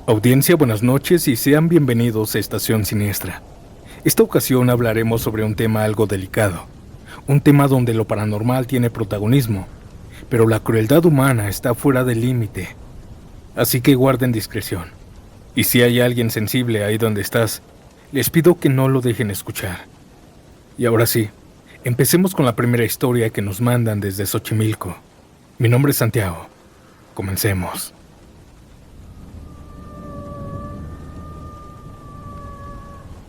Audiencia, buenas noches y sean bienvenidos a Estación Siniestra. Esta ocasión hablaremos sobre un tema algo delicado, un tema donde lo paranormal tiene protagonismo, pero la crueldad humana está fuera del límite. Así que guarden discreción. Y si hay alguien sensible ahí donde estás, les pido que no lo dejen escuchar. Y ahora sí, empecemos con la primera historia que nos mandan desde Xochimilco. Mi nombre es Santiago. Comencemos.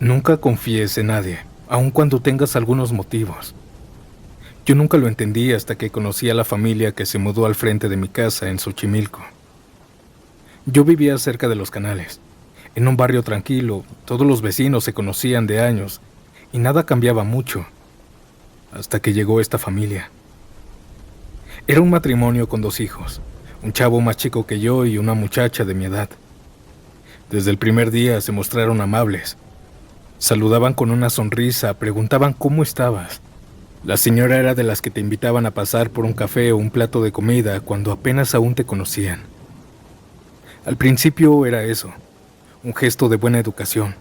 Nunca confíes en nadie, aun cuando tengas algunos motivos. Yo nunca lo entendí hasta que conocí a la familia que se mudó al frente de mi casa en Xochimilco. Yo vivía cerca de los canales, en un barrio tranquilo, todos los vecinos se conocían de años y nada cambiaba mucho, hasta que llegó esta familia. Era un matrimonio con 2 hijos, un chavo más chico que yo y una muchacha de mi edad. Desde el primer día se mostraron amables. Saludaban con una sonrisa, preguntaban cómo estabas. La señora era de las que te invitaban a pasar por un café o un plato de comida cuando apenas aún te conocían. Al principio era eso, un gesto de buena educación.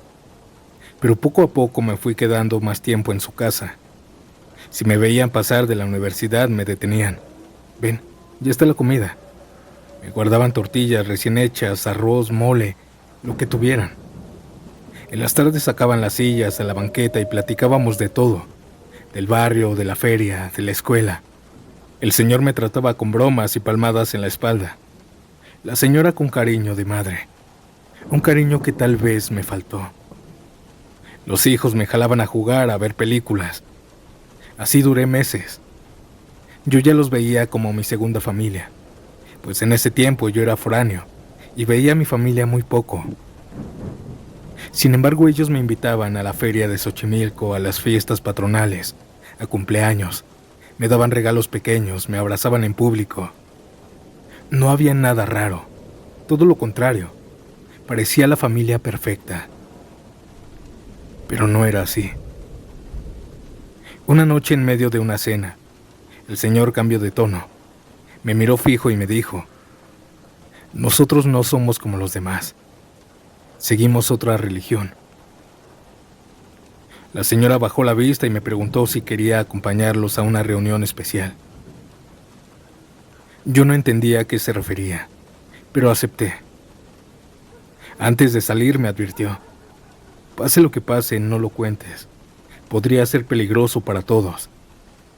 Pero poco a poco me fui quedando más tiempo en su casa. Si me veían pasar de la universidad me detenían. Ven, ya está la comida. Me guardaban tortillas recién hechas, arroz, mole, lo que tuvieran. En las tardes sacaban las sillas a la banqueta y platicábamos de todo, del barrio, de la feria, de la escuela. El señor me trataba con bromas y palmadas en la espalda. La señora con cariño de madre, un cariño que tal vez me faltó. Los hijos me jalaban a jugar, a ver películas. Así duré meses. Yo ya los veía como mi segunda familia, pues en ese tiempo yo era foráneo y veía a mi familia muy poco. Sin embargo, ellos me invitaban a la feria de Xochimilco, a las fiestas patronales, a cumpleaños. Me daban regalos pequeños, me abrazaban en público. No había nada raro, todo lo contrario. Parecía la familia perfecta. Pero no era así. Una noche en medio de una cena, el señor cambió de tono. Me miró fijo y me dijo: "Nosotros no somos como los demás. Seguimos otra religión". La señora bajó la vista y me preguntó si quería acompañarlos a una reunión especial. Yo no entendía a qué se refería, pero acepté. Antes de salir me advirtió: "Pase lo que pase, no lo cuentes. Podría ser peligroso para todos,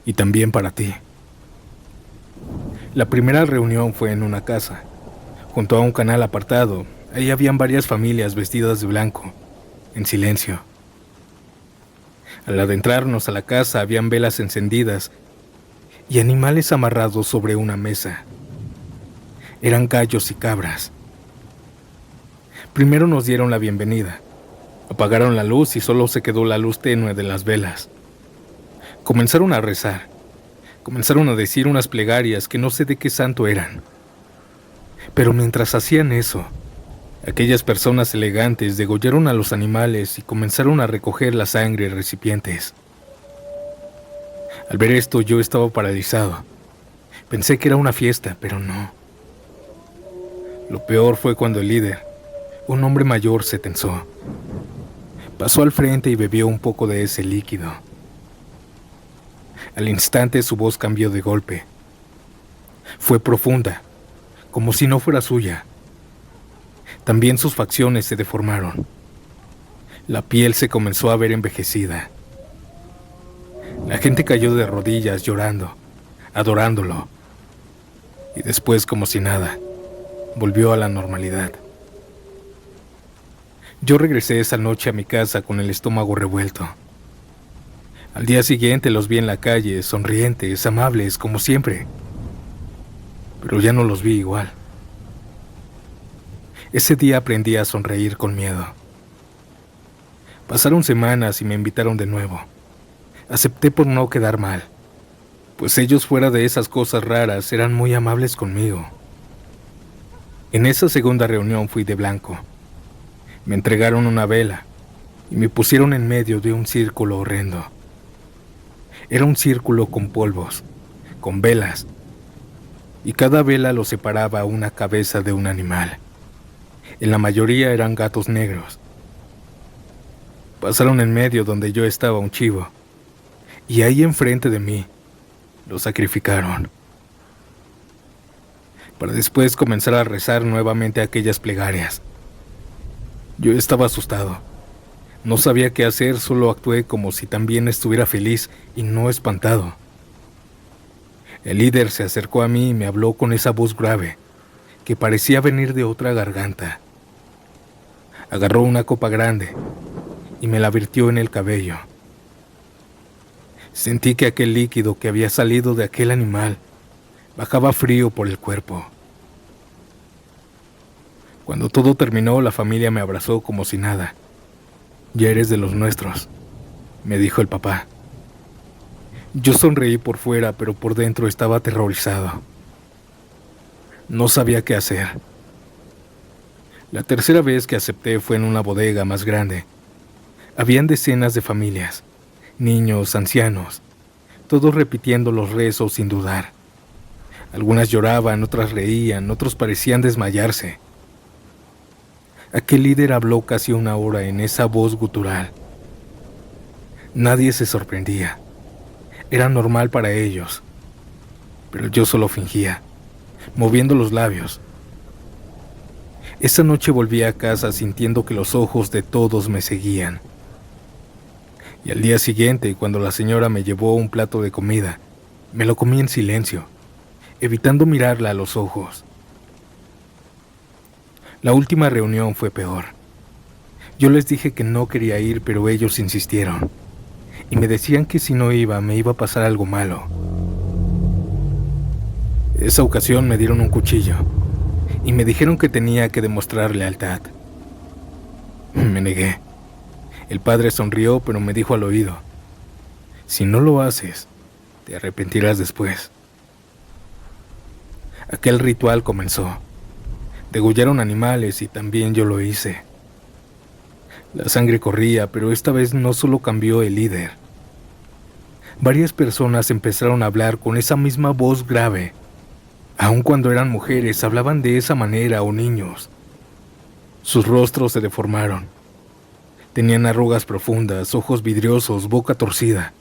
y también para ti". La primera reunión fue en una casa, junto a un canal apartado. Ahí habían varias familias vestidas de blanco, en silencio. Al adentrarnos a la casa habían velas encendidas y animales amarrados sobre una mesa. Eran gallos y cabras. Primero nos dieron la bienvenida. Apagaron la luz y solo se quedó la luz tenue de las velas. Comenzaron a rezar. Comenzaron a decir unas plegarias que no sé de qué santo eran. Pero mientras hacían eso, aquellas personas elegantes degollaron a los animales y comenzaron a recoger la sangre en recipientes. Al ver esto yo estaba paralizado. Pensé que era una fiesta, pero no. Lo peor fue cuando el líder, un hombre mayor, se tensó. Pasó al frente y bebió un poco de ese líquido. Al instante su voz cambió de golpe. Fue profunda, como si no fuera suya. También sus facciones se deformaron. La piel se comenzó a ver envejecida. La gente cayó de rodillas llorando, adorándolo. Y después, como si nada, volvió a la normalidad. Yo regresé esa noche a mi casa con el estómago revuelto. Al día siguiente los vi en la calle, sonrientes, amables, como siempre. Pero ya no los vi igual. Ese día aprendí a sonreír con miedo. Pasaron semanas y me invitaron de nuevo. Acepté por no quedar mal, pues ellos, fuera de esas cosas raras, eran muy amables conmigo. En esa segunda reunión fui de blanco. Me entregaron una vela y me pusieron en medio de un círculo horrendo. Era un círculo con polvos, con velas, y cada vela lo separaba una cabeza de un animal. En la mayoría eran gatos negros. Pasaron en medio donde yo estaba un chivo, y ahí enfrente de mí lo sacrificaron, para después comenzar a rezar nuevamente aquellas plegarias. Yo estaba asustado. No sabía qué hacer, solo actué como si también estuviera feliz y no espantado. El líder se acercó a mí y me habló con esa voz grave, que parecía venir de otra garganta. Agarró una copa grande y me la vertió en el cabello. Sentí que aquel líquido que había salido de aquel animal bajaba frío por el cuerpo. Cuando todo terminó, la familia me abrazó como si nada. «Ya eres de los nuestros», me dijo el papá. Yo sonreí por fuera, pero por dentro estaba aterrorizado. No sabía qué hacer. La tercera vez que acepté fue en una bodega más grande. Habían decenas de familias, niños, ancianos, todos repitiendo los rezos sin dudar. Algunas lloraban, otras reían, otros parecían desmayarse. Aquel líder habló casi una hora en esa voz gutural. Nadie se sorprendía. Era normal para ellos. Pero yo solo fingía, moviendo los labios. Esa noche volví a casa sintiendo que los ojos de todos me seguían. Y al día siguiente, cuando la señora me llevó un plato de comida, me lo comí en silencio, evitando mirarla a los ojos. La última reunión fue peor. Yo les dije que no quería ir, pero ellos insistieron, y me decían que si no iba, me iba a pasar algo malo. Esa ocasión me dieron un cuchillo, y me dijeron que tenía que demostrar lealtad. Me negué. El padre sonrió, pero me dijo al oído: «Si no lo haces, te arrepentirás después». Aquel ritual comenzó. Degollaron animales y también yo lo hice. La sangre corría, pero esta vez no solo cambió el líder. Varias personas empezaron a hablar con esa misma voz grave. Aun cuando eran mujeres, hablaban de esa manera, o niños. Sus rostros se deformaron. Tenían arrugas profundas, ojos vidriosos, boca torcida.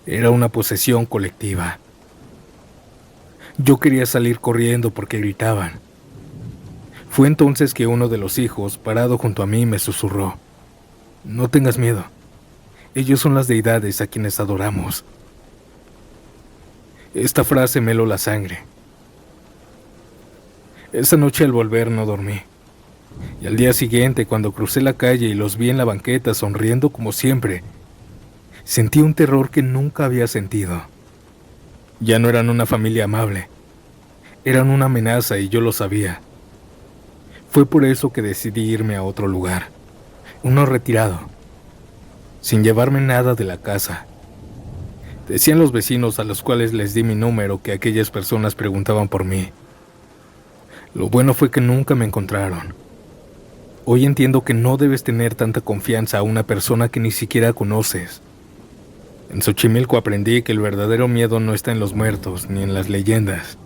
Era una posesión colectiva. Yo quería salir corriendo porque gritaban. Fue entonces que uno de los hijos, parado junto a mí, me susurró: «No tengas miedo. Ellos son las deidades a quienes adoramos». Esta frase me heló la sangre. Esa noche al volver no dormí. Y al día siguiente, cuando crucé la calle y los vi en la banqueta sonriendo como siempre, sentí un terror que nunca había sentido. Ya no eran una familia amable. Eran una amenaza y yo lo sabía. Fue por eso que decidí irme a otro lugar, uno retirado, sin llevarme nada de la casa. Decían los vecinos a los cuales les di mi número que aquellas personas preguntaban por mí. Lo bueno fue que nunca me encontraron. Hoy entiendo que no debes tener tanta confianza a una persona que ni siquiera conoces. En Xochimilco aprendí que el verdadero miedo no está en los muertos ni en las leyendas.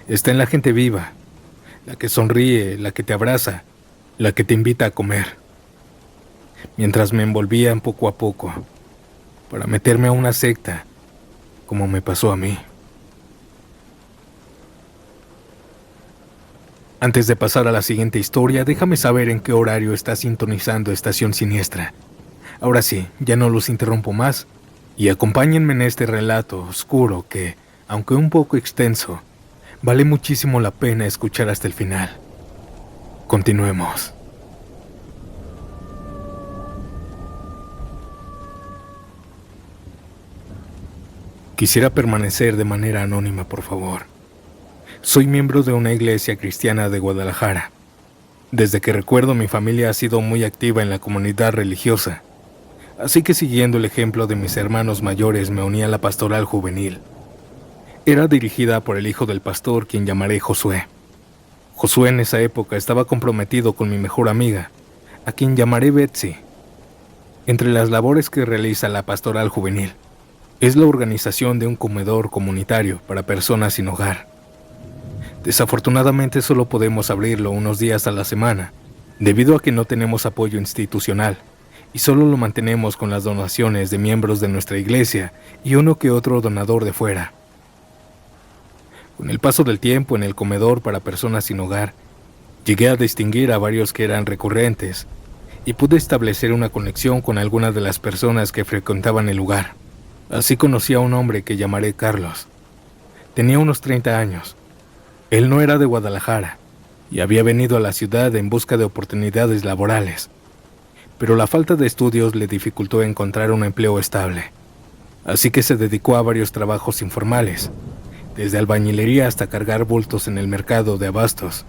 Está en la gente viva, la que sonríe, la que te abraza, la que te invita a comer. Mientras me envolvían poco a poco, para meterme a una secta, como me pasó a mí. Antes de pasar a la siguiente historia, déjame saber en qué horario estás sintonizando Estación Siniestra. Ahora sí, ya no los interrumpo más, y acompáñenme en este relato oscuro que, aunque un poco extenso, vale muchísimo la pena escuchar hasta el final. Continuemos. Quisiera permanecer de manera anónima, por favor. Soy miembro de una iglesia cristiana de Guadalajara. Desde que recuerdo, mi familia ha sido muy activa en la comunidad religiosa, así que siguiendo el ejemplo de mis hermanos mayores me uní a la pastoral juvenil. Era dirigida por el hijo del pastor, quien llamaré Josué. Josué en esa época estaba comprometido con mi mejor amiga, a quien llamaré Betsy. Entre las labores que realiza la pastoral juvenil es la organización de un comedor comunitario para personas sin hogar. Desafortunadamente solo podemos abrirlo unos días a la semana, debido a que no tenemos apoyo institucional, y solo lo mantenemos con las donaciones de miembros de nuestra iglesia y uno que otro donador de fuera. Con el paso del tiempo en el comedor para personas sin hogar, llegué a distinguir a varios que eran recurrentes y pude establecer una conexión con algunas de las personas que frecuentaban el lugar. Así conocí a un hombre que llamaré Carlos. Tenía unos 30 años. Él no era de Guadalajara y había venido a la ciudad en busca de oportunidades laborales, pero la falta de estudios le dificultó encontrar un empleo estable. Así que se dedicó a varios trabajos informales, desde albañilería hasta cargar bultos en el mercado de abastos.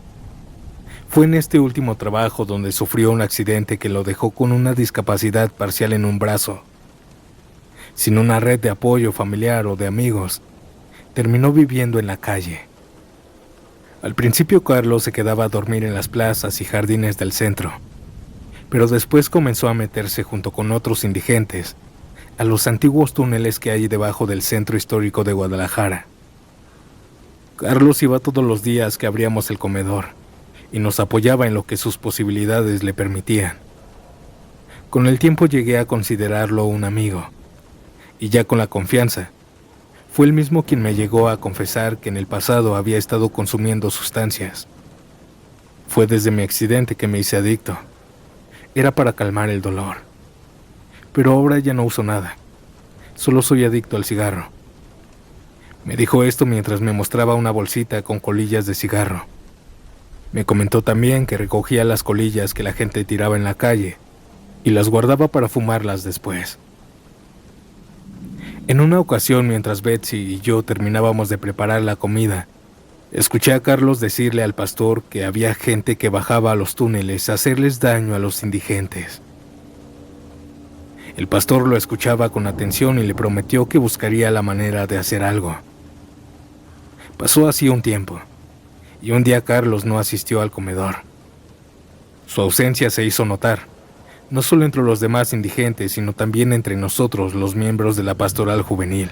Fue en este último trabajo donde sufrió un accidente que lo dejó con una discapacidad parcial en un brazo. Sin una red de apoyo familiar o de amigos, terminó viviendo en la calle. Al principio Carlos se quedaba a dormir en las plazas y jardines del centro, pero después comenzó a meterse junto con otros indigentes a los antiguos túneles que hay debajo del centro histórico de Guadalajara. Carlos iba todos los días que abríamos el comedor y nos apoyaba en lo que sus posibilidades le permitían. Con el tiempo llegué a considerarlo un amigo, y ya con la confianza, fue él mismo quien me llegó a confesar que en el pasado había estado consumiendo sustancias. Fue desde mi accidente que me hice adicto. Era para calmar el dolor. Pero ahora ya no uso nada. Solo soy adicto al cigarro. Me dijo esto mientras me mostraba una bolsita con colillas de cigarro. Me comentó también que recogía las colillas que la gente tiraba en la calle y las guardaba para fumarlas después. En una ocasión, mientras Betsy y yo terminábamos de preparar la comida, escuché a Carlos decirle al pastor que había gente que bajaba a los túneles a hacerles daño a los indigentes. El pastor lo escuchaba con atención y le prometió que buscaría la manera de hacer algo. Pasó así un tiempo, y un día Carlos no asistió al comedor. Su ausencia se hizo notar, no solo entre los demás indigentes, sino también entre nosotros, los miembros de la pastoral juvenil,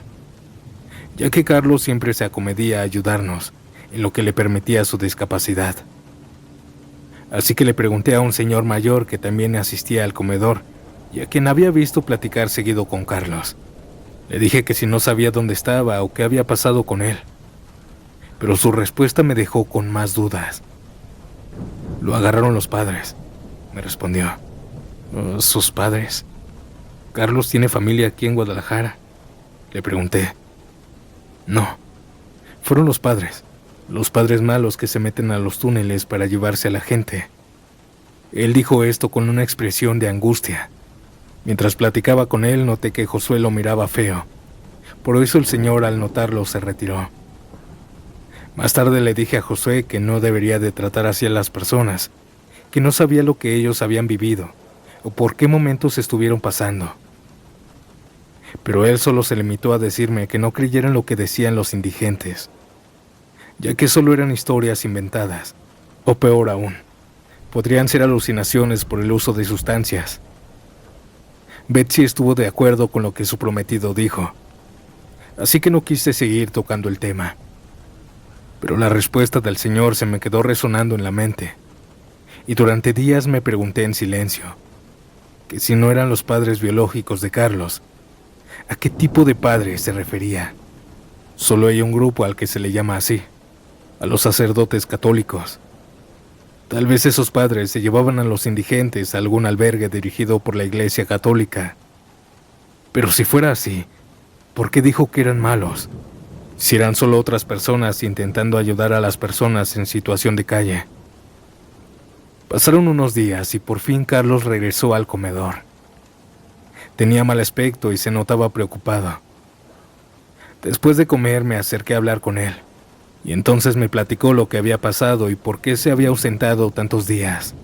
ya que Carlos siempre se acomedía a ayudarnos en lo que le permitía su discapacidad. Así que le pregunté a un señor mayor que también asistía al comedor y a quien había visto platicar seguido con Carlos. Le dije que si no sabía dónde estaba o qué había pasado con él, pero su respuesta me dejó con más dudas. Lo agarraron los padres, me respondió. ¿Sus padres? ¿Carlos tiene familia aquí en Guadalajara?, le pregunté. No, fueron los padres malos que se meten a los túneles para llevarse a la gente. Él dijo esto con una expresión de angustia. Mientras platicaba con él, noté que Josué lo miraba feo. Por eso el señor, al notarlo, se retiró. Más tarde le dije a Josué que no debería de tratar así a las personas, que no sabía lo que ellos habían vivido o por qué momentos estuvieron pasando. Pero él solo se limitó a decirme que no creyera en lo que decían los indigentes, ya que solo eran historias inventadas, o peor aún, podrían ser alucinaciones por el uso de sustancias. Betsy estuvo de acuerdo con lo que su prometido dijo, así que no quise seguir tocando el tema. Pero la respuesta del señor se me quedó resonando en la mente, y durante días me pregunté en silencio, que si no eran los padres biológicos de Carlos, ¿a qué tipo de padre se refería? Solo hay un grupo al que se le llama así, a los sacerdotes católicos. Tal vez esos padres se llevaban a los indigentes a algún albergue dirigido por la Iglesia Católica. Pero si fuera así, ¿por qué dijo que eran malos? Si eran solo otras personas intentando ayudar a las personas en situación de calle. Pasaron unos días y por fin Carlos regresó al comedor. Tenía mal aspecto y se notaba preocupado. Después de comer me acerqué a hablar con él, y entonces me platicó lo que había pasado y por qué se había ausentado tantos días.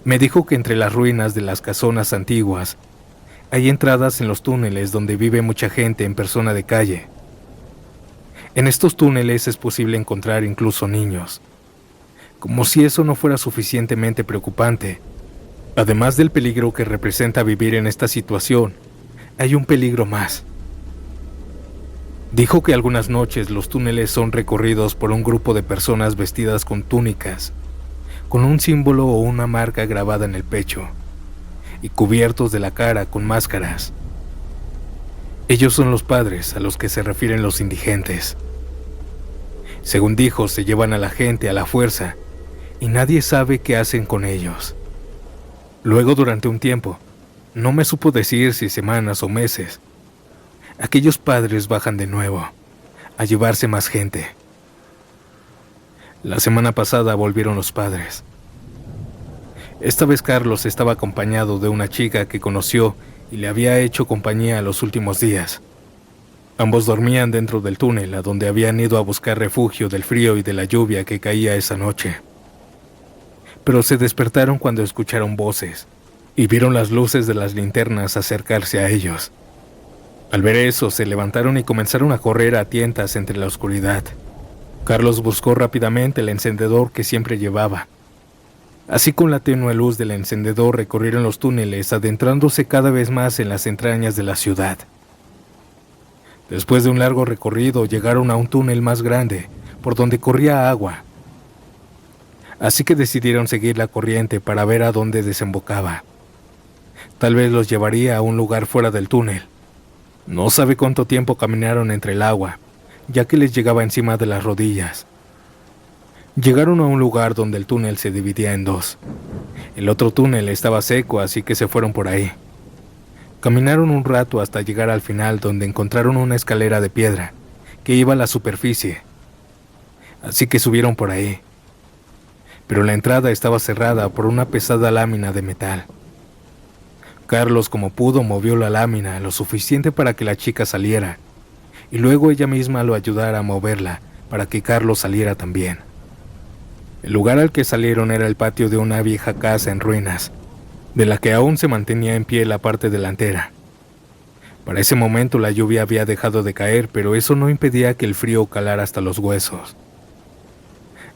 Me dijo que entre las ruinas de las casonas antiguas hay entradas en los túneles donde vive mucha gente en persona de calle. En estos túneles es posible encontrar incluso niños. Como si eso no fuera suficientemente preocupante, además del peligro que representa vivir en esta situación, hay un peligro más. Dijo que algunas noches los túneles son recorridos por un grupo de personas vestidas con túnicas, con un símbolo o una marca grabada en el pecho, y cubiertos de la cara con máscaras. Ellos son los padres a los que se refieren los indigentes. Según dijo, se llevan a la gente a la fuerza y nadie sabe qué hacen con ellos. Luego, durante un tiempo, no me supo decir si semanas o meses, aquellos padres bajan de nuevo a llevarse más gente. La semana pasada volvieron los padres. Esta vez Carlos estaba acompañado de una chica que conoció y le había hecho compañía los últimos días. Ambos dormían dentro del túnel a donde habían ido a buscar refugio del frío y de la lluvia que caía esa noche. Pero se despertaron cuando escucharon voces y vieron las luces de las linternas acercarse a ellos. Al ver eso, se levantaron y comenzaron a correr a tientas entre la oscuridad. Carlos buscó rápidamente el encendedor que siempre llevaba. Así, con la tenue luz del encendedor, recorrieron los túneles, adentrándose cada vez más en las entrañas de la ciudad. Después de un largo recorrido, llegaron a un túnel más grande, por donde corría agua. Así que decidieron seguir la corriente para ver a dónde desembocaba. Tal vez los llevaría a un lugar fuera del túnel. No sabe cuánto tiempo caminaron entre el agua, ya que les llegaba encima de las rodillas. Llegaron a un lugar donde el túnel se dividía en dos. El otro túnel estaba seco, así que se fueron por ahí. Caminaron un rato hasta llegar al final, donde encontraron una escalera de piedra que iba a la superficie. Así que subieron por ahí. Pero la entrada estaba cerrada por una pesada lámina de metal. Carlos, como pudo, movió la lámina lo suficiente para que la chica saliera, y luego ella misma lo ayudara a moverla para que Carlos saliera también. El lugar al que salieron era el patio de una vieja casa en ruinas, de la que aún se mantenía en pie la parte delantera. Para ese momento la lluvia había dejado de caer, pero eso no impedía que el frío calara hasta los huesos.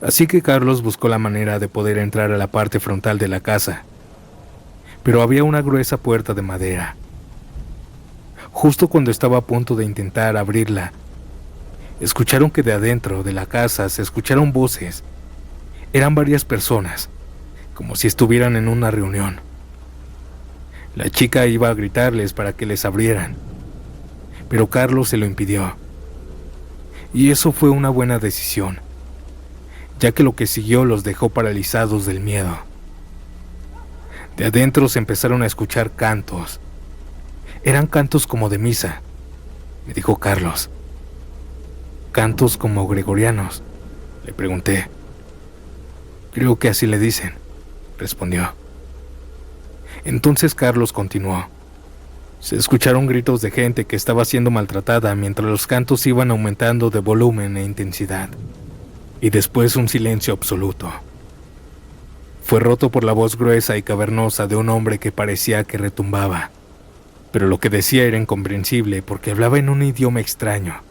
Así que Carlos buscó la manera de poder entrar a la parte frontal de la casa, pero había una gruesa puerta de madera. Justo cuando estaba a punto de intentar abrirla, escucharon que de adentro de la casa se escucharon voces. Eran varias personas, como si estuvieran en una reunión. La chica iba a gritarles para que les abrieran, pero Carlos se lo impidió. Y eso fue una buena decisión, ya que lo que siguió los dejó paralizados del miedo. De adentro se empezaron a escuchar cantos. Eran cantos como de misa, me dijo Carlos. ¿Cantos como gregorianos?, le pregunté. Creo que así le dicen, respondió. Entonces Carlos continuó. Se escucharon gritos de gente que estaba siendo maltratada mientras los cantos iban aumentando de volumen e intensidad. Y después un silencio absoluto. Fue roto por la voz gruesa y cavernosa de un hombre que parecía que retumbaba. Pero lo que decía era incomprensible porque hablaba en un idioma extraño.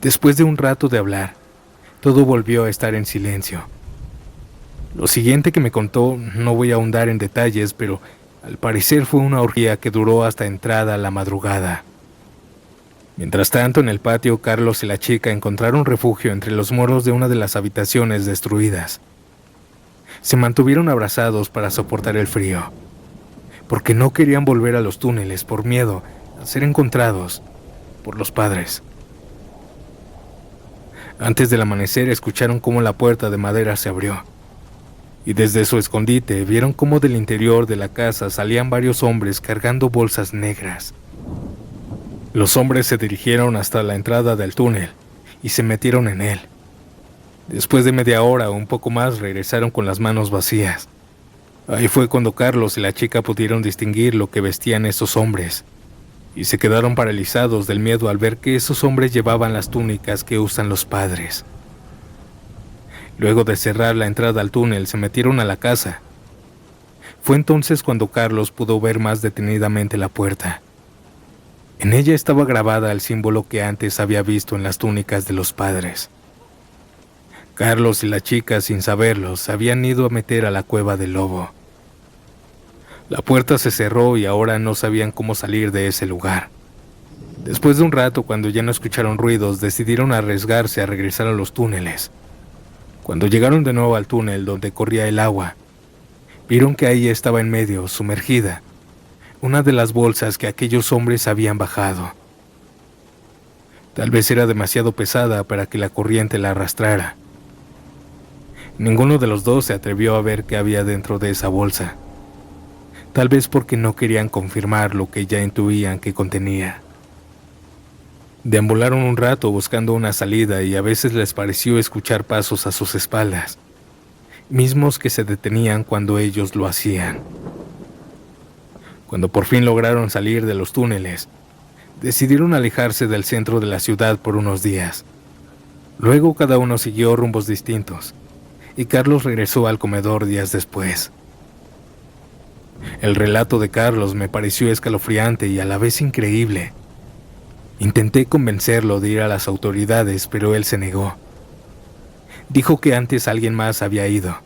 Después de un rato de hablar, todo volvió a estar en silencio. Lo siguiente que me contó, no voy a ahondar en detalles, pero al parecer fue una orgía que duró hasta entrada la madrugada. Mientras tanto, en el patio, Carlos y la chica encontraron refugio entre los muros de una de las habitaciones destruidas. Se mantuvieron abrazados para soportar el frío, porque no querían volver a los túneles por miedo a ser encontrados por los padres. Antes del amanecer, escucharon cómo la puerta de madera se abrió. Y desde su escondite vieron cómo del interior de la casa salían varios hombres cargando bolsas negras. Los hombres se dirigieron hasta la entrada del túnel y se metieron en él. Después de media hora o un poco más regresaron con las manos vacías. Ahí fue cuando Carlos y la chica pudieron distinguir lo que vestían esos hombres y se quedaron paralizados del miedo al ver que esos hombres llevaban las túnicas que usan los padres. Luego de cerrar la entrada al túnel, se metieron a la casa. Fue entonces cuando Carlos pudo ver más detenidamente la puerta. En ella estaba grabada el símbolo que antes había visto en las túnicas de los padres. Carlos y la chica, sin saberlo, se habían ido a meter a la cueva del lobo. La puerta se cerró y ahora no sabían cómo salir de ese lugar. Después de un rato, cuando ya no escucharon ruidos, decidieron arriesgarse a regresar a los túneles. Cuando llegaron de nuevo al túnel donde corría el agua, vieron que ahí estaba en medio, sumergida, una de las bolsas que aquellos hombres habían bajado. Tal vez era demasiado pesada para que la corriente la arrastrara. Ninguno de los dos se atrevió a ver qué había dentro de esa bolsa, tal vez porque no querían confirmar lo que ya intuían que contenía. Deambularon un rato buscando una salida y a veces les pareció escuchar pasos a sus espaldas, mismos que se detenían cuando ellos lo hacían. Cuando por fin lograron salir de los túneles, decidieron alejarse del centro de la ciudad por unos días. Luego cada uno siguió rumbos distintos, y Carlos regresó al comedor días después. El relato de Carlos me pareció escalofriante y a la vez increíble. Intenté convencerlo de ir a las autoridades, pero él se negó. Dijo que antes alguien más había ido,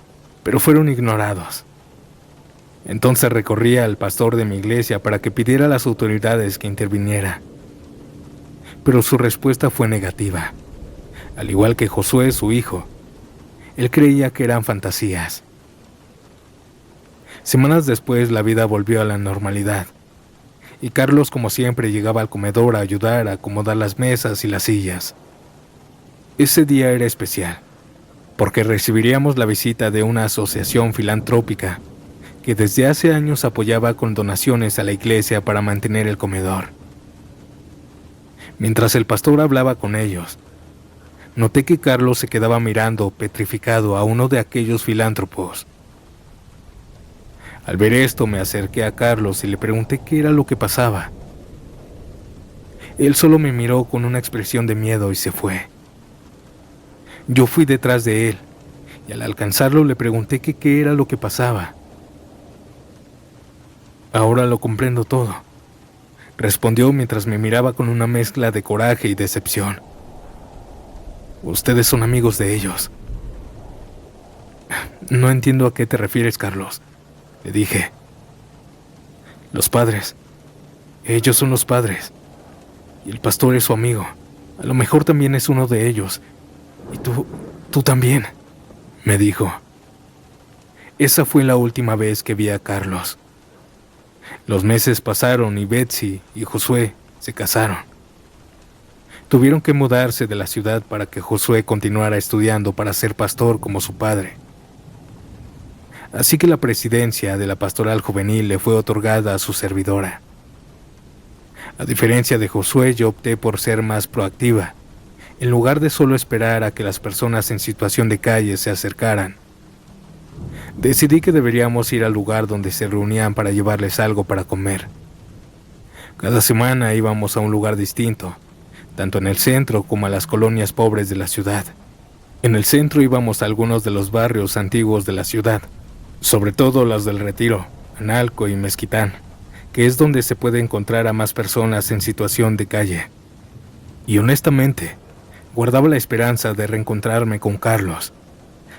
pero fueron ignorados. Entonces recorrí al pastor de mi iglesia para que pidiera a las autoridades que interviniera. Pero su respuesta fue negativa. Al igual que Josué, su hijo, él creía que eran fantasías. Semanas después, la vida volvió a la normalidad. Y Carlos, como siempre, llegaba al comedor a ayudar a acomodar las mesas y las sillas. Ese día era especial, porque recibiríamos la visita de una asociación filantrópica que desde hace años apoyaba con donaciones a la iglesia para mantener el comedor. Mientras el pastor hablaba con ellos, noté que Carlos se quedaba mirando petrificado a uno de aquellos filántropos. Al ver esto, me acerqué a Carlos y le pregunté qué era lo que pasaba. Él solo me miró con una expresión de miedo y se fue. Yo fui detrás de él y al alcanzarlo le pregunté que qué era lo que pasaba. Ahora lo comprendo todo, respondió mientras me miraba con una mezcla de coraje y decepción. Ustedes son amigos de ellos. No entiendo a qué te refieres, Carlos, le dije. Los padres. Ellos son los padres. Y el pastor es su amigo. A lo mejor también es uno de ellos. Y tú también, me dijo. Esa fue la última vez que vi a Carlos. Los meses pasaron y Betsy y Josué se casaron. Tuvieron que mudarse de la ciudad para que Josué continuara estudiando para ser pastor como su padre. Así que la presidencia de la pastoral juvenil le fue otorgada a su servidora. A diferencia de Josué, yo opté por ser más proactiva, en lugar de solo esperar a que las personas en situación de calle se acercaran. Decidí que deberíamos ir al lugar donde se reunían para llevarles algo para comer. Cada semana íbamos a un lugar distinto, tanto en el centro como a las colonias pobres de la ciudad. En el centro íbamos a algunos de los barrios antiguos de la ciudad, sobre todo los del Retiro, Analco y Mezquitán, que es donde se puede encontrar a más personas en situación de calle. Y honestamente, guardaba la esperanza de reencontrarme con Carlos,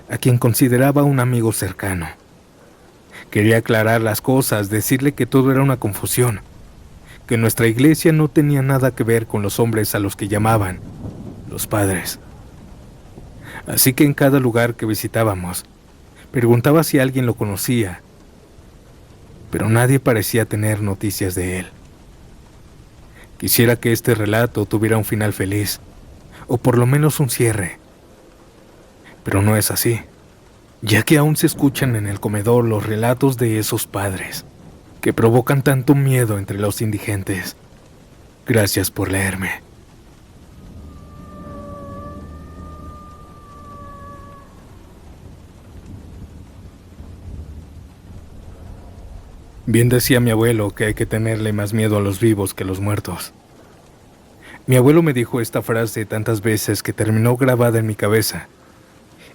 a quien consideraba un amigo cercano. Quería aclarar las cosas, decirle que todo era una confusión, que nuestra iglesia no tenía nada que ver con los hombres a los que llamaban los padres. Así que en cada lugar que visitábamos, preguntaba si alguien lo conocía, pero nadie parecía tener noticias de él. Quisiera que este relato tuviera un final feliz, o por lo menos un cierre. Pero no es así, ya que aún se escuchan en el comedor los relatos de esos padres, que provocan tanto miedo entre los indigentes. Gracias por leerme. Bien decía mi abuelo que hay que tenerle más miedo a los vivos que a los muertos. Mi abuelo me dijo esta frase tantas veces que terminó grabada en mi cabeza,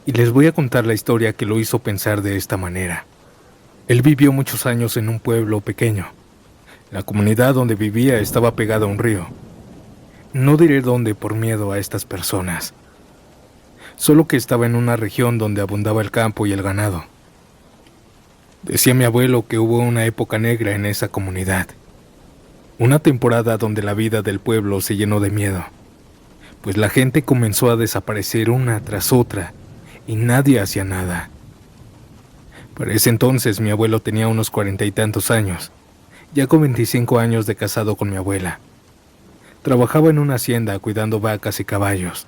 y les voy a contar la historia que lo hizo pensar de esta manera. Él vivió muchos años en un pueblo pequeño. La comunidad donde vivía estaba pegada a un río. No diré dónde por miedo a estas personas, solo que estaba en una región donde abundaba el campo y el ganado. Decía mi abuelo que hubo una época negra en esa comunidad, Una temporada donde la vida del pueblo se llenó de miedo, pues la gente comenzó a desaparecer una tras otra y nadie hacía nada. Para ese entonces mi abuelo tenía unos 40 y tantos años, ya con 25 años de casado con mi abuela. Trabajaba en una hacienda cuidando vacas y caballos.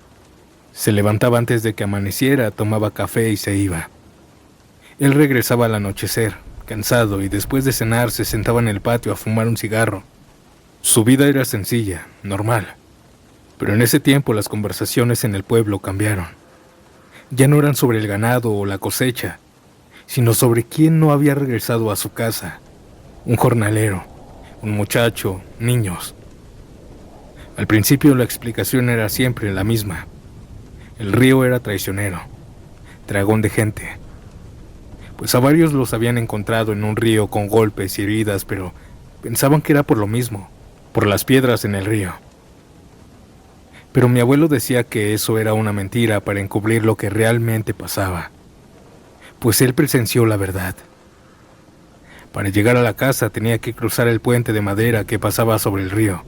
Se levantaba antes de que amaneciera, tomaba café y se iba. Él regresaba al anochecer, cansado, y después de cenar se sentaba en el patio a fumar un cigarro. Su vida era sencilla, normal. Pero en ese tiempo las conversaciones en el pueblo cambiaron. Ya no eran sobre el ganado o la cosecha, sino sobre quién no había regresado a su casa. Un jornalero, un muchacho, niños. Al principio la explicación era siempre la misma. El río era traicionero, dragón de gente. Pues a varios los habían encontrado en un río con golpes y heridas, pero pensaban que era por lo mismo, por las piedras en el río. Pero mi abuelo decía que eso era una mentira para encubrir lo que realmente pasaba, pues él presenció la verdad. Para llegar a la casa tenía que cruzar el puente de madera que pasaba sobre el río.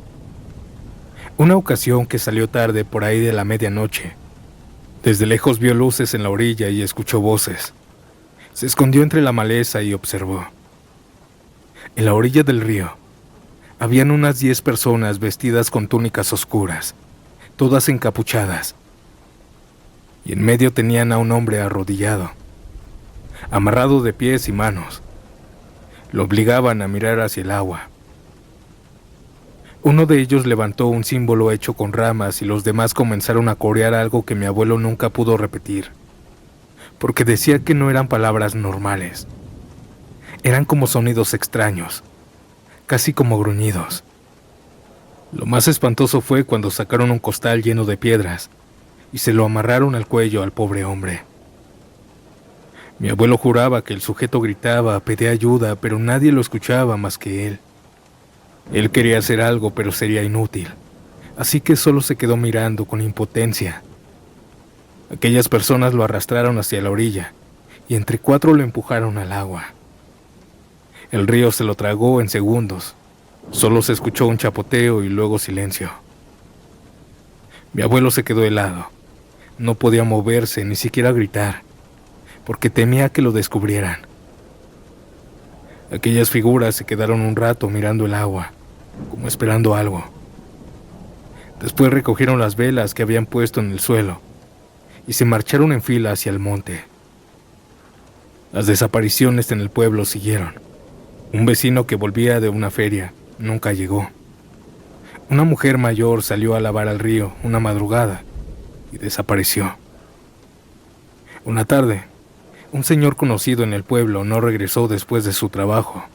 Una ocasión que salió tarde por ahí de la medianoche, desde lejos vio luces en la orilla y escuchó voces. Se escondió entre la maleza y observó. En la orilla del río, habían unas 10 personas vestidas con túnicas oscuras, todas encapuchadas, y en medio tenían a un hombre arrodillado, amarrado de pies y manos. Lo obligaban a mirar hacia el agua. Uno de ellos levantó un símbolo hecho con ramas y los demás comenzaron a corear algo que mi abuelo nunca pudo repetir, porque decía que no eran palabras normales. Eran como sonidos extraños, casi como gruñidos. Lo más espantoso fue cuando sacaron un costal lleno de piedras y se lo amarraron al cuello al pobre hombre. Mi abuelo juraba que el sujeto gritaba, pedía ayuda, pero nadie lo escuchaba más que él. Él quería hacer algo, pero sería inútil, así que solo se quedó mirando con impotencia. Aquellas personas lo arrastraron hacia la orilla y entre 4 lo empujaron al agua. El río se lo tragó en segundos. Solo se escuchó un chapoteo y luego silencio. Mi abuelo se quedó helado. No podía moverse, ni siquiera gritar, porque temía que lo descubrieran. Aquellas figuras se quedaron un rato mirando el agua, como esperando algo. Después recogieron las velas que habían puesto en el suelo y se marcharon en fila hacia el monte. Las desapariciones en el pueblo siguieron. Un vecino que volvía de una feria nunca llegó. Una mujer mayor salió a lavar al río una madrugada y desapareció. Una tarde, un señor conocido en el pueblo no regresó después de su trabajo.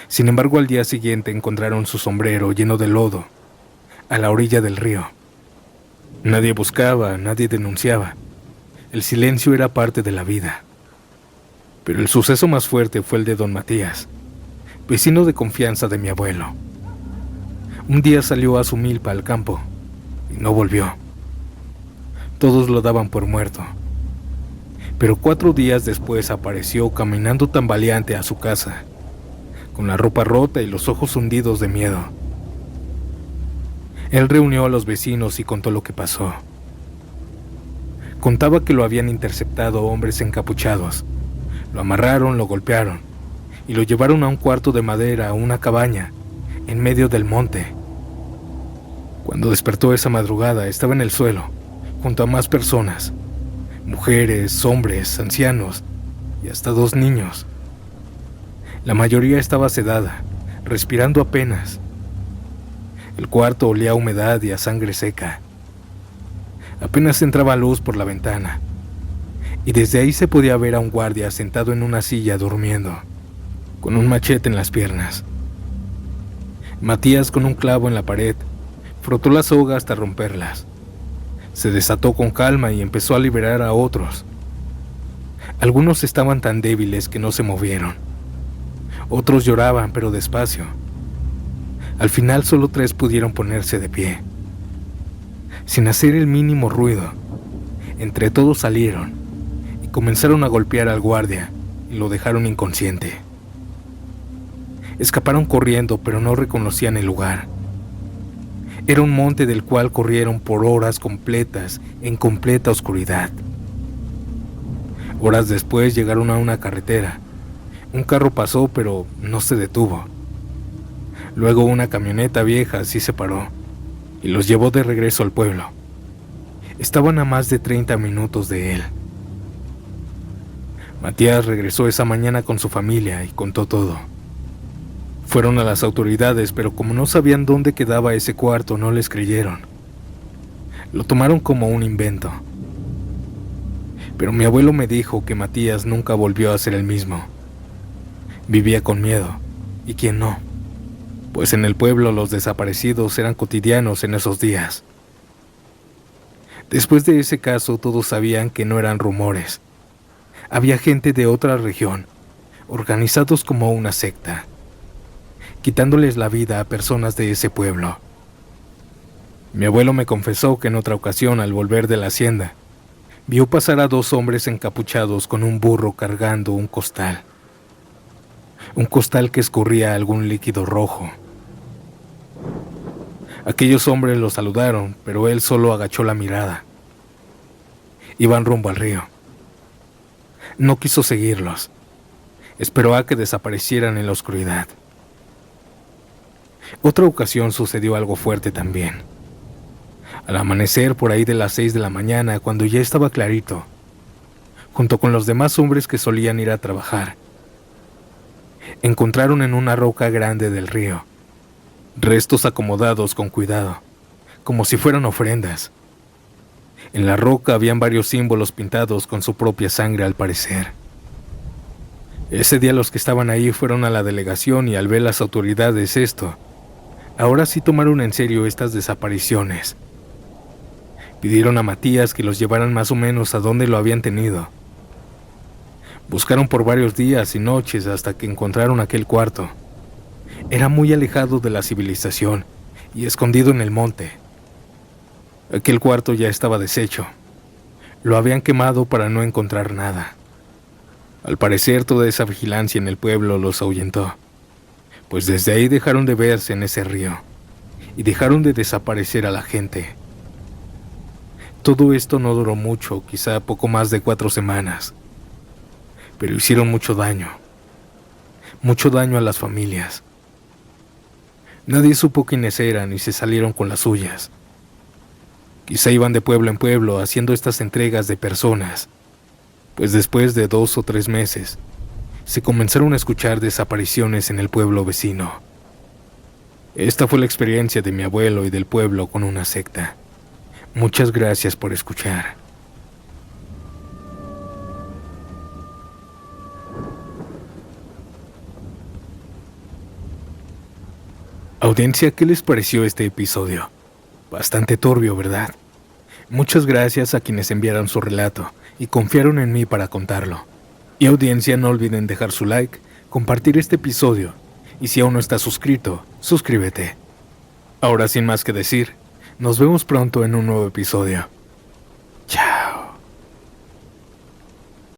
Sin embargo, al día siguiente encontraron su sombrero lleno de lodo a la orilla del río. Nadie buscaba, nadie denunciaba. El silencio era parte de la vida. Pero el suceso más fuerte fue el de don Matías, vecino de confianza de mi abuelo. Un día salió a su milpa al campo y no volvió. Todos lo daban por muerto. Pero 4 días después apareció caminando tambaleante a su casa, con la ropa rota y los ojos hundidos de miedo. Él reunió a los vecinos y contó lo que pasó. Contaba que lo habían interceptado hombres encapuchados. Lo amarraron, lo golpearon y lo llevaron a un cuarto de madera, a una cabaña, en medio del monte. Cuando despertó esa madrugada, estaba en el suelo, junto a más personas, mujeres, hombres, ancianos y hasta 2 niños. La mayoría estaba sedada, respirando apenas. El cuarto olía a humedad y a sangre seca. Apenas entraba luz por la ventana, y desde ahí se podía ver a un guardia sentado en una silla durmiendo, con un machete en las piernas. Matías, con un clavo en la pared, frotó la soga hasta romperlas. Se desató con calma y empezó a liberar a otros. Algunos estaban tan débiles que no se movieron. Otros lloraban, pero despacio. Al final solo 3 pudieron ponerse de pie. Sin hacer el mínimo ruido, entre todos salieron y comenzaron a golpear al guardia y lo dejaron inconsciente. Escaparon corriendo, pero no reconocían el lugar. Era un monte del cual corrieron por horas completas, en completa oscuridad. Horas después llegaron a una carretera. Un carro pasó, pero no se detuvo. Luego una camioneta vieja sí se paró y los llevó de regreso al pueblo. Estaban a más de 30 minutos de él. Matías regresó esa mañana con su familia y contó todo. Fueron a las autoridades, pero como no sabían dónde quedaba ese cuarto, no les creyeron. Lo tomaron como un invento. Pero mi abuelo me dijo que Matías nunca volvió a ser el mismo. Vivía con miedo, ¿y quién no? Pues en el pueblo los desaparecidos eran cotidianos en esos días. Después de ese caso, todos sabían que no eran rumores. Había gente de otra región, organizados como una secta, quitándoles la vida a personas de ese pueblo. Mi abuelo me confesó que en otra ocasión, al volver de la hacienda, vio pasar a 2 hombres encapuchados con un burro cargando un costal que escurría algún líquido rojo. Aquellos hombres lo saludaron, pero él solo agachó la mirada. Iban rumbo al río. No quiso seguirlos. Esperó a que desaparecieran en la oscuridad. Otra ocasión sucedió algo fuerte también. Al amanecer, por ahí de las 6 de la mañana, cuando ya estaba clarito, junto con los demás hombres que solían ir a trabajar, encontraron en una roca grande del río restos acomodados con cuidado, como si fueran ofrendas. En la roca habían varios símbolos pintados con su propia sangre, al parecer. Ese día los que estaban ahí fueron a la delegación y al ver las autoridades esto, ahora sí tomaron en serio estas desapariciones. Pidieron a Matías que los llevaran más o menos a donde lo habían tenido. Buscaron por varios días y noches hasta que encontraron aquel cuarto. Era muy alejado de la civilización y escondido en el monte. Aquel cuarto ya estaba deshecho. Lo habían quemado para no encontrar nada. Al parecer toda esa vigilancia en el pueblo los ahuyentó, pues desde ahí dejaron de verse en ese río y dejaron de desaparecer a la gente. Todo esto no duró mucho, quizá poco más de 4 semanas, pero hicieron mucho daño a las familias. Nadie supo quiénes eran y se salieron con las suyas. Quizá iban de pueblo en pueblo haciendo estas entregas de personas, pues después de 2 o 3 meses se comenzaron a escuchar desapariciones en el pueblo vecino. Esta fue la experiencia de mi abuelo y del pueblo con una secta. Muchas gracias por escuchar. Audiencia, ¿qué les pareció este episodio? Bastante turbio, ¿verdad? Muchas gracias a quienes enviaron su relato y confiaron en mí para contarlo. Y audiencia, no olviden dejar su like, compartir este episodio y si aún no estás suscrito, suscríbete. Ahora sin más que decir, nos vemos pronto en un nuevo episodio.